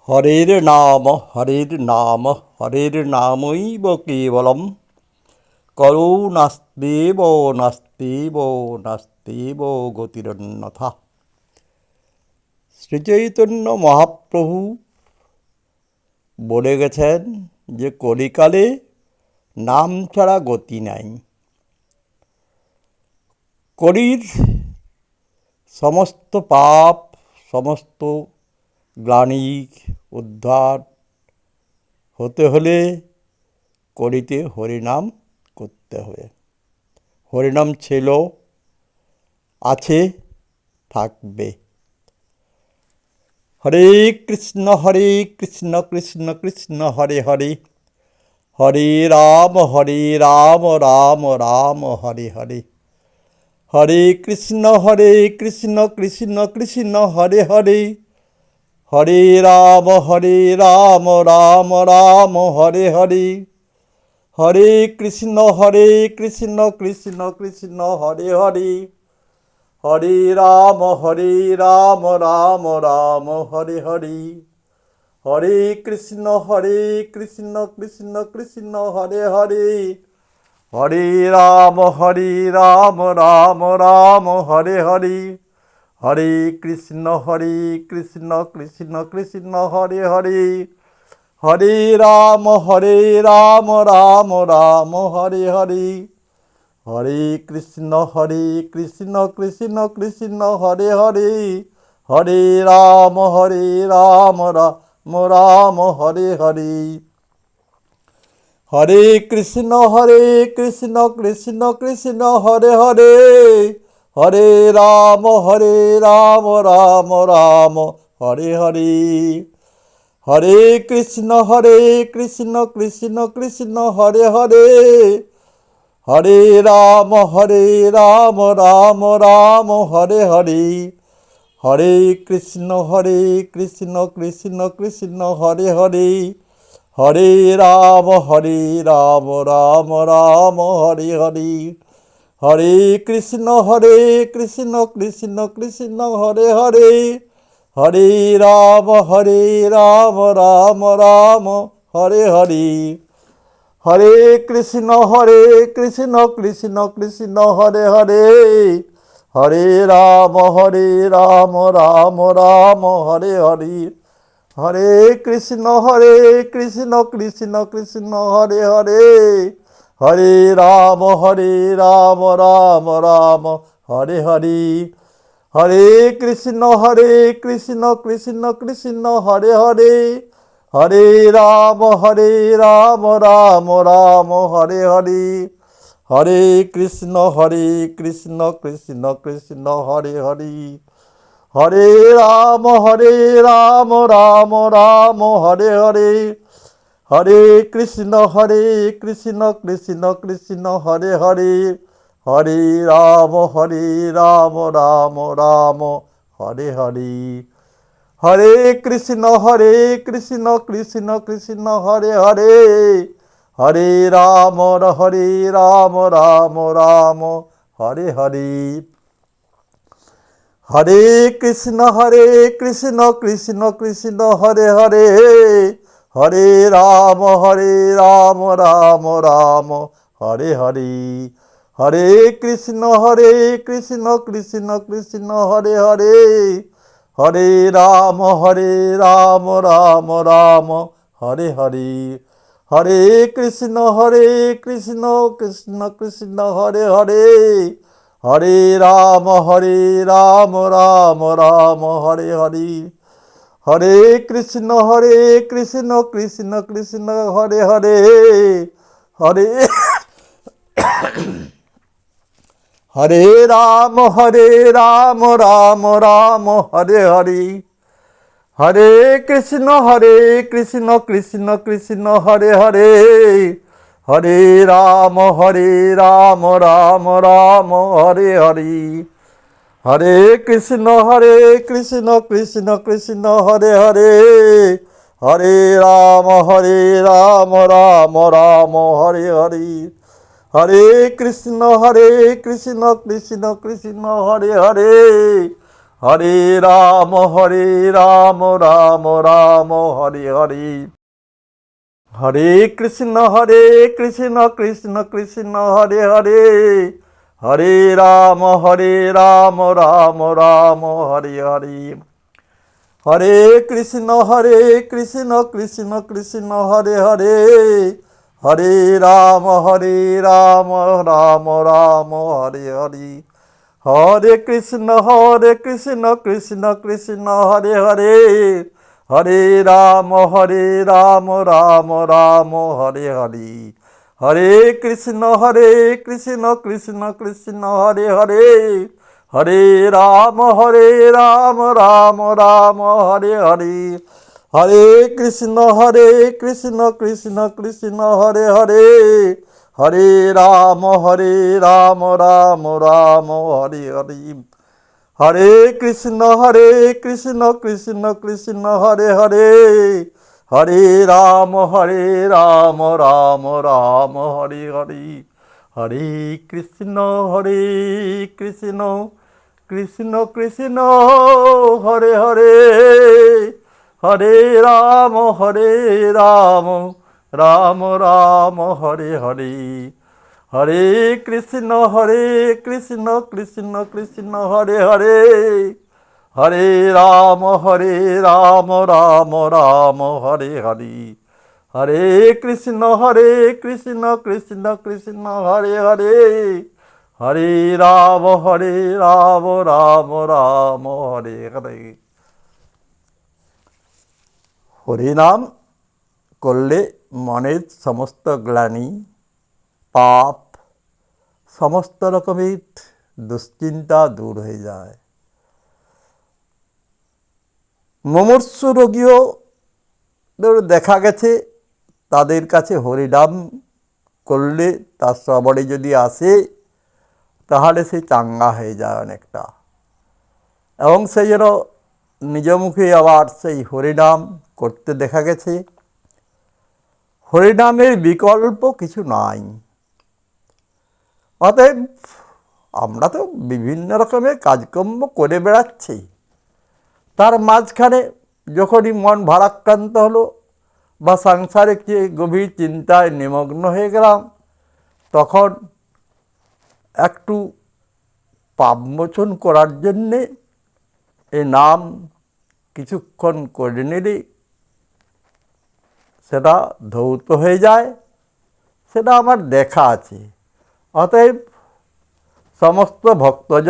হরের নাম হরের নামৈব কেবলম করো নাস্তেব নাস্তেব নাস্তেব গতিরন্যথা। শ্রীচৈতন্য মহাপ্রভু বলে গেছেন যে কলিকালে নাম ছাড়া গতি নাই। কলির সমস্ত পাপ সমস্ত গ্লানি উদ্ধার হতে হলে কলিতে হরিনাম করতে হবে। হরিনাম ছিল, আছে, থাকবে। হরে কৃষ্ণ কৃষ্ণ কৃষ্ণ হরে হরে, হরে রাম রাম রাম হরে হরে, হরে কৃষ্ণ কৃষ্ণ কৃষ্ণ হরে হরে, হরে রাম রাম রাম হরে হরে, হরে কৃষ্ণ কৃষ্ণ কৃষ্ণ হরে হরে, হরে রাম রাম রাম হরে হরে, হরে কৃষ্ণ কৃষ্ণ কৃষ্ণ হরে হরে, হরে রাম রাম রাম হরে হরে, হরে কৃষ্ণ কৃষ্ণ কৃষ্ণ হরে হরে, হরে রাম রাম রাম হরে হরে, হরে কৃষ্ণ কৃষ্ণ কৃষ্ণ হরে হরে, হরে রাম রাম রাম হরে হরে, হরে কৃষ্ণ কৃষ্ণ হরে হরে, হরে রাম রাম রাম হরে হরে, হরে কৃষ্ণ কৃষ্ণ হরে হরে, হরে রাম রাম রাম হরে হরে, হরে কৃষ্ণ কৃষ্ণ হরে হরে, হরে রাম রাম রাম হরে হরে, হরে কৃষ্ণ কৃষ্ণ হরে হরে, হরে রাম রাম রাম হরে হরে, হরে কৃষ্ণ কৃষ্ণ হরে হরে, হরে রাম রাম রাম হরে হরে, হরে কৃষ্ণ কৃষ্ণ হরে হরে, হরে রাম রাম রাম হরে হরে, হরে কৃষ্ণ কৃষ্ণ হরে হরে, হরে রাম রাম রাম হরে হরে, হরে কৃষ্ণ কৃষ্ণ হরে হরে, হরে রাম রাম রাম হরে হরে, হরে কৃষ্ণ কৃষ্ণ হরে হরে, হরে রাম রাম রাম হরে হরে, হরে কৃষ্ণ কৃষ্ণ হরে হরে, হরে রাম রাম রাম হরে হরে, হরে কৃষ্ণ কৃষ্ণ হরে হরে, হরে রাম রাম রাম হরে হরে, হরে কৃষ্ণ কৃষ্ণ হরে হরে, হরে রাম রাম রাম হরে হরে, হরে কৃষ্ণ কৃষ্ণ হরে হরে, হরে রাম রাম রাম হরে হরে, হরে কৃষ্ণ কৃষ্ণ হরে হরে, হরে হরে রাম রাম রাম হরে হরে, হরে কৃষ্ণ কৃষ্ণ হরে হরে, হরে রাম রাম রাম হরে হরে, হরে কৃষ্ণ কৃষ্ণ হরে হরে, হরে রাম রাম রাম হরে হরে, হরে কৃষ্ণ কৃষ্ণ কৃষ্ণ হরে হরে, হরে রাম রাম রাম হরে হরে, হরে কৃষ্ণ কৃষ্ণ কৃষ্ণ হরে হরে, হরে রাম রাম রাম হরে হরে, হরে কৃষ্ণ কৃষ্ণ কৃষ্ণ হরে হরে, হরে রাম রাম রাম হরে হরে, হরে কৃষ্ণ কৃষ্ণ কৃষ্ণ হরে হরে, হরে রাম রাম হরে হরে, হরে কৃষ্ণ কৃষ্ণ কৃষ্ণ হরে হরে, হরে রাম রাম হরে হরে, হরে কৃষ্ণ কৃষ্ণ কৃষ্ণ হরে হরে, হরে রাম রাম হরে হরে, হরে কৃষ্ণ কৃষ্ণ হরে হরে, হরে রাম রাম হরে হরে, হরে কৃষ্ণ কৃষ্ণ কৃষ্ণ হরে হরে, হরে রাম রাম হরে হরে, হরে কৃষ্ণ কৃষ্ণ হরে হরে, হরে রাম রাম হরে হরে, হরে কৃষ্ণ কৃষ্ণ হরে হরে, হরে রাম রাম হরে হরে। হরিনাম করলে মনের সমস্ত গ্লানি, পাপ, সমস্ত রকমের দুশ্চিন্তা দূর হয়ে যায়। মুমূর্ষু রোগীও দেখা গেছে তাদের কাছে হরিনাম করলে তার শ্রবণে যদি আসে তাহলে সে চাঙ্গা হয়ে যায় অনেকটা, এবং সেই যেন নিজ মুখে আবার সেই হরিনাম করতে দেখা গেছে। হরিনামের বিকল্প কিছু নাই। অতএব আমরা তো বিভিন্ন রকমের কাজকর্ম করে বেড়াচ্ছি, তার মাঝখানে যখনই মন ভারাক্রান্ত হলো বা সাংসারিক যে গভীর চিন্তায় নিমগ্ন হয়ে গেলাম, তখন একটু পাপমোচন করার জন্যে এই নাম কিছুক্ষণ করে নিলে সেটা ধৌত হয়ে যায়, সেটা আমার দেখা আছে। অতএব সমস্ত ভক্তজন